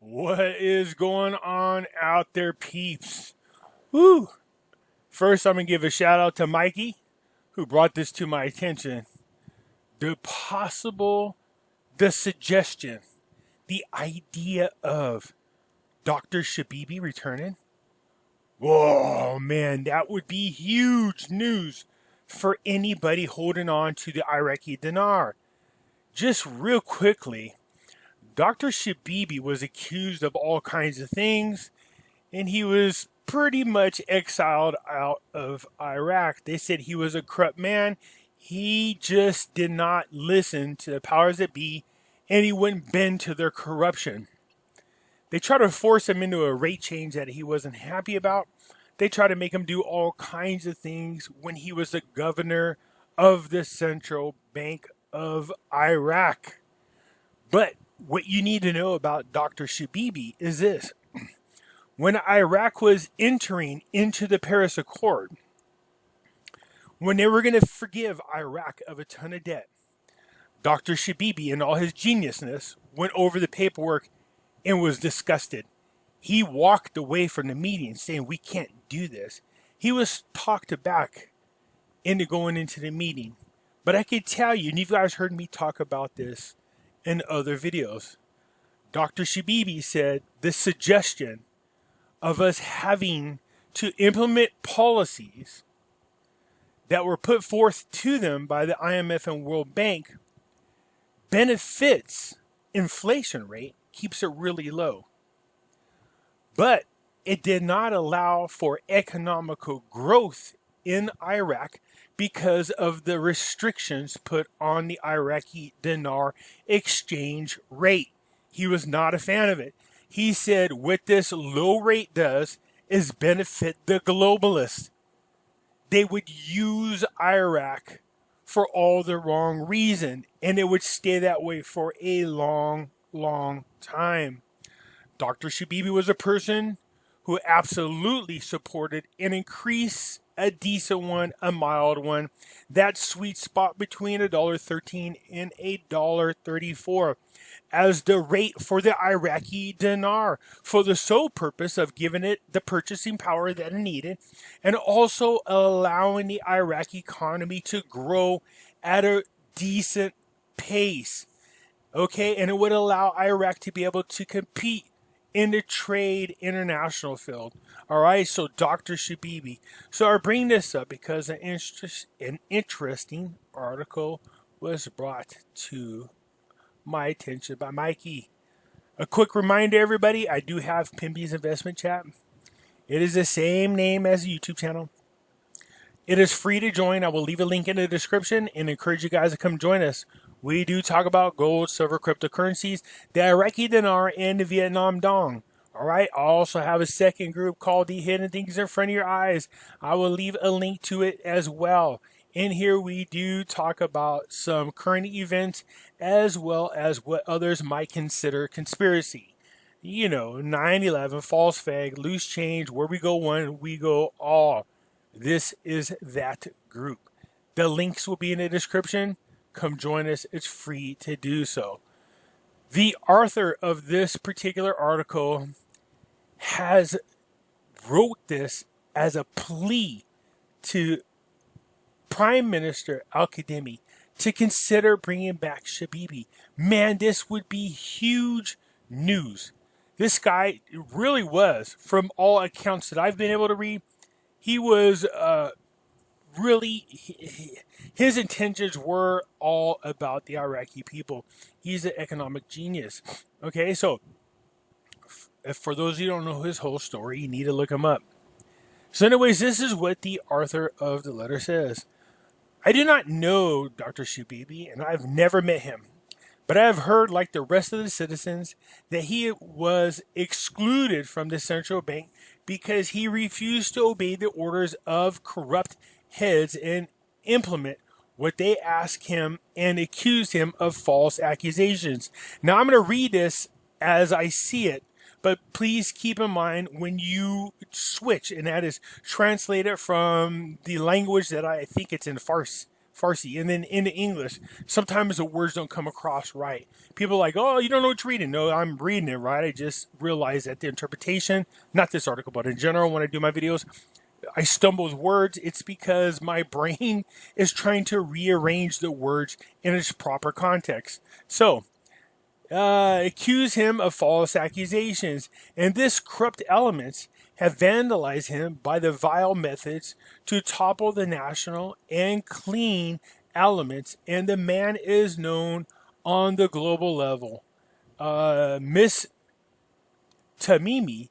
What is going on out there, peeps? Woo! First, I'm going to give a shout out to Mikey, who brought this to my attention. The suggestion, the idea of Dr. Shabibi returning. Whoa, man, that would be huge news for anybody holding on to the Iraqi dinar. Just real quickly, Dr. Shabibi was accused of all kinds of things, and he was pretty much exiled out of Iraq. They said he was a corrupt man. He just did not listen to the powers that be, and he wouldn't bend to their corruption. They tried to force him into a rate change that he wasn't happy about. They tried to make him do all kinds of things when he was the governor of the Central Bank of Iraq. But what you need to know about Dr. Shabibi is this. When Iraq was entering into the Paris Accord, when they were going to forgive Iraq of a ton of debt, Dr. Shabibi, in all his geniusness, went over the paperwork and was disgusted. He walked away from the meeting saying, we can't do this. He was talked back into going into the meeting. But I can tell you, and you guys heard me talk about this in other videos, Dr. Shabibi said the suggestion of us having to implement policies that were put forth to them by the IMF and World Bank benefits inflation rate, keeps it really low. But it did not allow for economical growth in Iraq because of the restrictions put on the Iraqi dinar exchange rate. He was not a fan of it. He said what this low rate does is benefit the globalists. They would use Iraq for all the wrong reason, and it would stay that way for a long, long time. Dr. Shabibi was a person who absolutely supported an increase, a decent one, a mild one, that sweet spot between $1.13 and $1.34 as the rate for the Iraqi dinar, for the sole purpose of giving it the purchasing power that it needed, and also allowing the Iraqi economy to grow at a decent pace. Okay, and it would allow Iraq to be able to compete in the trade international field. All right, so Dr. Shabibi. So I bring this up because an interesting article was brought to my attention by Mikey. A quick reminder, everybody, I do have Pimpy's investment chat. It is the same name as the YouTube channel. It is free to join. I will leave a link in the description and encourage you guys to come join us. We do talk about gold, silver, cryptocurrencies, the Iraqi dinar, and the Vietnam dong. All right. I also have a second group called The Hidden Things in Front of Your Eyes. I will leave a link to it as well. In here, we do talk about some current events as well as what others might consider conspiracy. You know, 9/11, false flag, loose change, where we go one, we go all. This is that group. The links will be in the description. Come join us. It's free to do so. The author of this particular article has wrote this as a plea to Prime Minister Al-Kadhimi to consider bringing back Shabibi. Man, this would be huge news. This guy really was, from all accounts that I've been able to read, he was really, his intentions were all about the Iraqi people. He's an economic genius. Okay, so for those of you who don't know his whole story, you need to look him up. So anyways, this is what the author of the letter says. I do not know Dr. Shabibi, and I've never met him. But I have heard, like the rest of the citizens, that he was excluded from the central bank because he refused to obey the orders of corrupt heads and implement what they asked him and accused him of false accusations. Now, I'm going to read this as I see it, but please keep in mind when you switch, and that is translate it from the language that I think it's in Farsi, and then into English. Sometimes the words don't come across right. People are like, oh, you don't know what you're reading. No, I'm reading it right. I just realized that the interpretation, not this article, but in general, when I do my videos, I stumble with words. It's because my brain is trying to rearrange the words in its proper context. So, accuse him of false accusations, and this corrupt elements have vandalized him by the vile methods to topple the national and clean elements, and the man is known on the global level. Miss Tamimi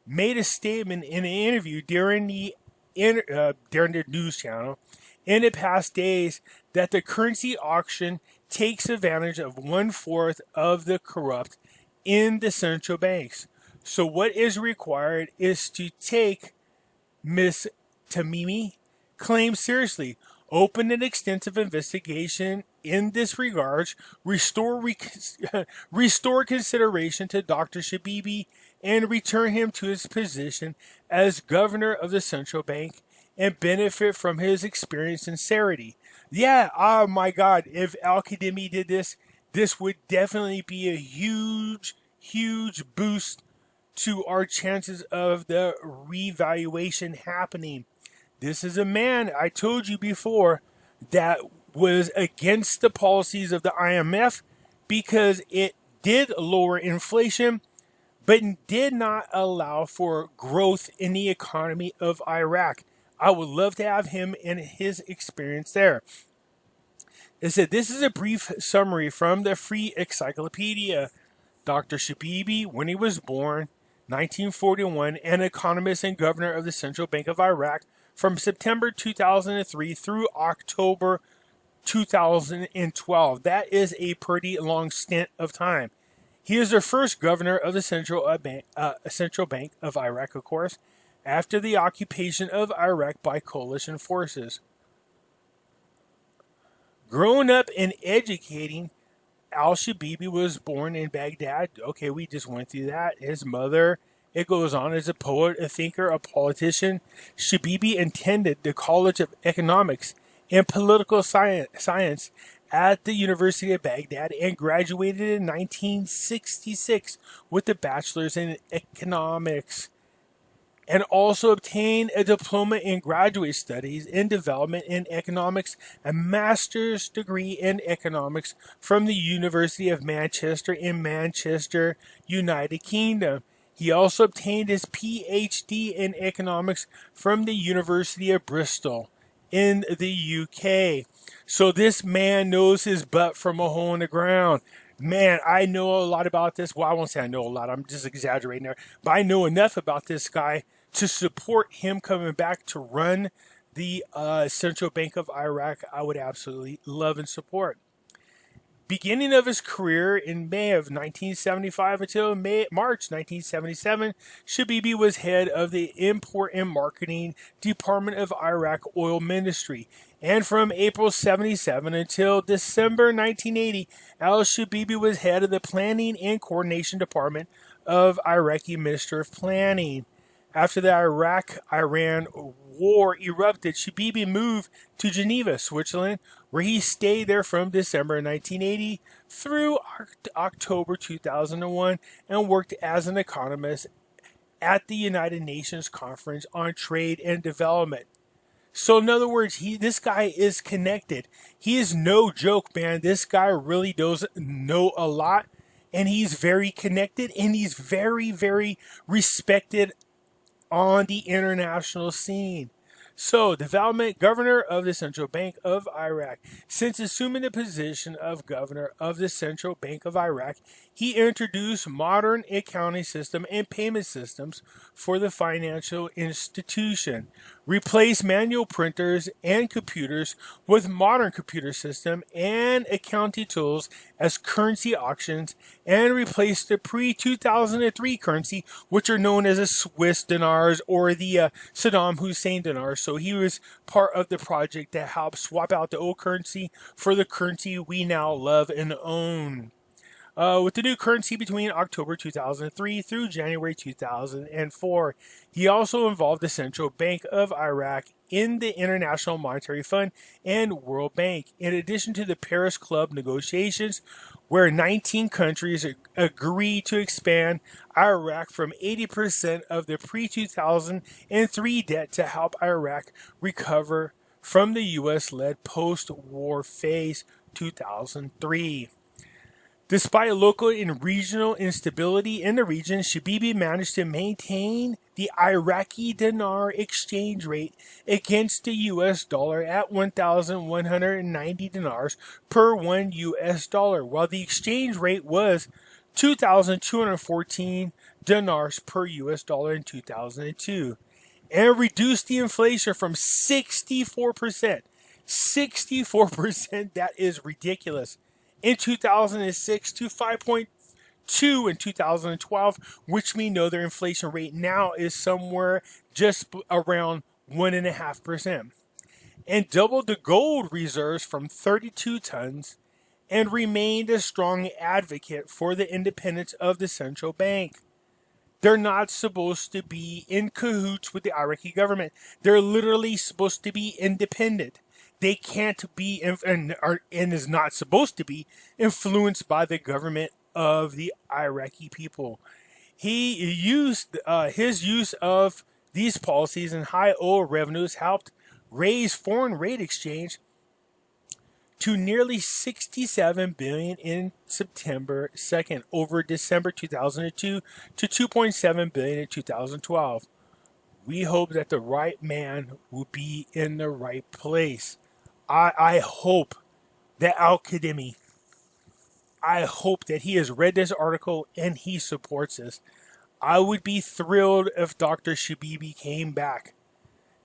made a statement in an interview during the news channel in the past days that the currency auction takes advantage of 1/4 of the corrupt in the central banks. So what is required is to take Miss Tamimi claims seriously, open an extensive investigation in this regard, restore consideration to Dr. Shabibi, and return him to his position as governor of the central bank and benefit from his experience and sincerity. Yeah, oh my God, if Al-Khadimi did this, this would definitely be a huge, huge boost to our chances of the revaluation happening. This is a man, I told you before, that was against the policies of the IMF because it did lower inflation, but did not allow for growth in the economy of Iraq. I would love to have him and his experience there. It said, this is a brief summary from the Free Encyclopedia. Dr. Shabibi, when he was born, 1941, an economist and governor of the Central Bank of Iraq from September 2003 through October 2012. That is a pretty long stint of time. He is the first governor of the Central Bank of Iraq, of course, after the occupation of Iraq by coalition forces. Growing up and educating, Al-Shabibi was born in Baghdad. Okay, we just went through that. His mother, it goes on, as a poet, a thinker, a politician. Shabibi attended the College of Economics and Political Science at the University of Baghdad and graduated in 1966 with a bachelor's in economics, and also obtained a diploma in graduate studies in development in economics, a master's degree in economics from the University of Manchester in Manchester, United Kingdom. He also obtained his PhD in economics from the University of Bristol in the UK. So this man knows his butt from a hole in the ground. Man, I know a lot about this. Well, I won't say I know a lot. I'm just exaggerating there. But I know enough about this guy to support him coming back to run the Central Bank of Iraq. I would absolutely love and support. Beginning of his career in May of 1975 until March 1977, Shabibi was head of the Import and Marketing Department of Iraq Oil Ministry. And from April 77 until December 1980, al-Shabibi was head of the Planning and Coordination Department of Iraqi Minister of Planning. After the Iraq-Iran war erupted, Shabibi moved to Geneva, Switzerland, where he stayed there from December 1980 through October 2001 and worked as an economist at the United Nations Conference on Trade and Development. So in other words, this guy is connected. He is no joke, man. This guy really does know a lot, and he's very connected, and he's very, very respected on the international scene. So, development governor of the Central Bank of Iraq. Since assuming the position of governor of the Central Bank of Iraq, he introduced modern accounting system and payment systems for the financial institution, replaced manual printers and computers with modern computer system and accounting tools as currency auctions, and replaced the pre-2003 currency, which are known as the Swiss dinars or the Saddam Hussein dinars. So he was part of the project that helped swap out the old currency for the currency we now love and own. with the new currency between October 2003 through January 2004. He also involved the Central Bank of Iraq in the International Monetary Fund and World Bank, in addition to the Paris Club negotiations, where 19 countries agreed to expand Iraq from 80% of the pre-2003 debt to help Iraq recover from the U.S.-led post-war phase 2003. Despite local and regional instability in the region, Shabibi managed to maintain the Iraqi dinar exchange rate against the US dollar at 1,190 dinars per 1 US dollar, while the exchange rate was 2,214 dinars per US dollar in 2002, and reduced the inflation from 64%. 64%, that is ridiculous, in 2006 to 5.2 in 2012, which we know their inflation rate now is somewhere just around 1.5%, and doubled the gold reserves from 32 tons, and remained a strong advocate for the independence of the central bank. They're not supposed to be in cahoots with the Iraqi government. They're literally supposed to be independent. They can't be and is not supposed to be influenced by the government of the Iraqi people. He used his use of these policies and high oil revenues helped raise foreign rate exchange to nearly $67 billion in September 2nd over December 2002 to $2.7 billion in 2012. We hope that the right man will be in the right place. I hope that Al-Kadhimi, I hope that he has read this article and he supports this. I would be thrilled if Dr. Shabibi came back.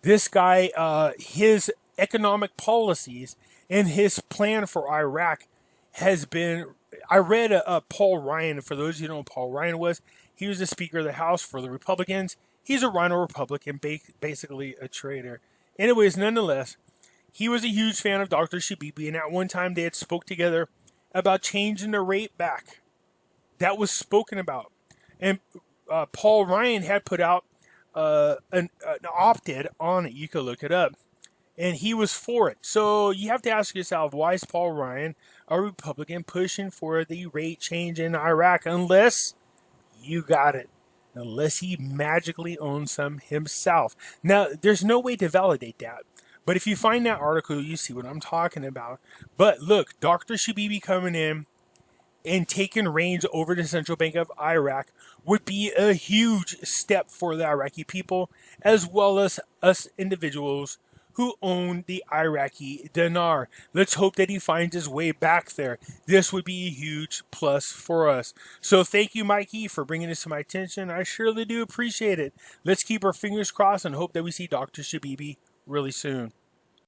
This guy, his economic policies and his plan for Iraq has been. I read Paul Ryan. For those who don't know who Paul Ryan was, he was the Speaker of the House for the Republicans. He's a Rhino Republican, basically a traitor. Anyways, nonetheless, he was a huge fan of Dr. Shabibi, and at one time they had spoke together about changing the rate back. That was spoken about, and Paul Ryan had put out an op-ed on it. You can look it up. And he was for it. So you have to ask yourself, why is Paul Ryan, a Republican, pushing for the rate change in Iraq unless you got it? Unless he magically owns some himself. Now, there's no way to validate that. But if you find that article, you see what I'm talking about. But look, Dr. Shabibi coming in and taking reins over the Central Bank of Iraq would be a huge step for the Iraqi people, as well as us individuals who own the Iraqi dinar. Let's hope that he finds his way back there. This would be a huge plus for us. So thank you, Mikey, for bringing this to my attention. I surely do appreciate it. Let's keep our fingers crossed and hope that we see Dr. Shabibi really soon.